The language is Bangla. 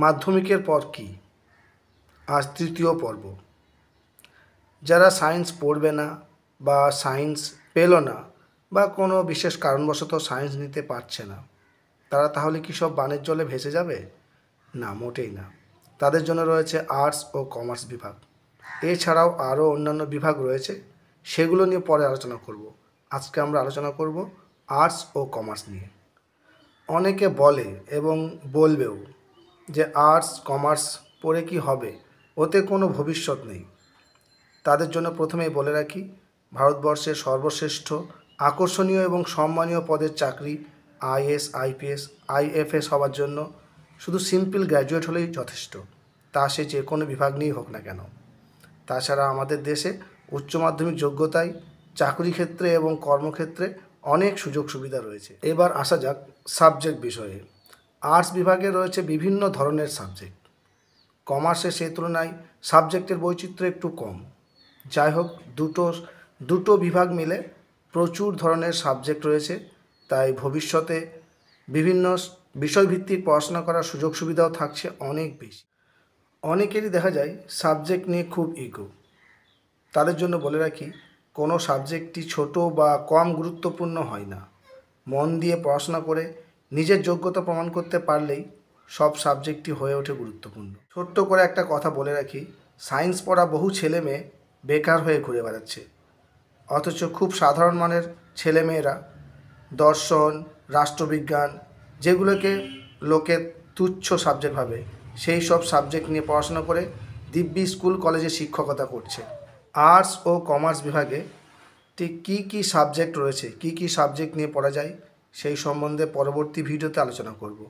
মাধ্যমিকের পর কি? আজ তৃতীয় পর্ব। যারা সায়েন্স পড়বে না বা সায়েন্স পেল না বা কোনো বিশেষ কারণবশত সায়েন্স নিতে পারছে না, তারা তাহলে কি সব বানের জলে ভেসে যাবে? না, মোটেই না। তাদের জন্য রয়েছে আর্টস ও কমার্স বিভাগ। এছাড়াও আরও অন্যান্য বিভাগ রয়েছে, সেগুলো নিয়ে পরে আলোচনা করব। আজকে আমরা আলোচনা করব আর্টস ও কমার্স নিয়ে। অনেকে বলে এবং বলবেও যে আর্টস কমার্স পড়ে কি হবে, ওতে কোনো ভবিষ্যৎ নেই। তাদের জন্য প্রথমেই বলে রাখি, ভারতবর্ষের সর্বশ্রেষ্ঠ আকর্ষণীয় এবং সম্মানীয় পদের চাকরি আইএস, আইপিএস, আইএফএস হওয়ার জন্য শুধু সিম্পল গ্র্যাজুয়েট হলেই যথেষ্ট, তা সে যে কোনো বিভাগ নিয়েই হোক না কেন। তাছাড়া আমাদের দেশে উচ্চ মাধ্যমিক যোগ্যতায় চাকরি ক্ষেত্রে এবং কর্মক্ষেত্রে অনেক সুযোগ সুবিধা রয়েছে। এবার আসা যাক সাবজেক্ট বিষয়ে। আর্টস বিভাগে রয়েছে বিভিন্ন ধরনের সাবজেক্ট। কমার্সে সেই তুলনায় সাবজেক্টের বৈচিত্র্য একটু কম। যাই হোক, দুটো বিভাগ মিলে প্রচুর ধরনের সাবজেক্ট রয়েছে, তাই ভবিষ্যতে বিভিন্ন বিষয়ভিত্তিক পড়াশোনা করার সুযোগ সুবিধাও থাকছে অনেক বেশি। অনেকেরই দেখা যায় সাবজেক্ট নিয়ে খুব ইগো। তাদের জন্য বলে রাখি, কোনো সাবজেক্টই ছোট বা কম গুরুত্বপূর্ণ হয় না। মন দিয়ে পড়াশোনা করে নিজের যোগ্যতা প্রমাণ করতে পারলেই সব সাবজেক্টই হয়ে ওঠে গুরুত্বপূর্ণ। ছোট্ট করে একটা কথা বলে রাখি, সায়েন্স পড়া বহু ছেলে মেয়ে বেকার হয়ে ঘুরে বেড়াচ্ছে, অথচ খুব সাধারণ মানের ছেলেমেয়েরা দর্শন, রাষ্ট্রবিজ্ঞান, যেগুলোকে লোকে তুচ্ছ সাবজেক্ট ভাবে, সেই সব সাবজেক্ট নিয়ে পড়াশোনা করে দিব্যি স্কুল কলেজে শিক্ষকতা করছে। আর্টস ও কমার্স বিভাগে ঠিক কী কী সাবজেক্ট রয়েছে, কী কী সাবজেক্ট নিয়ে পড়া যায়, সেই সম্বন্ধে পরবর্তী ভিডিওতে আলোচনা করব।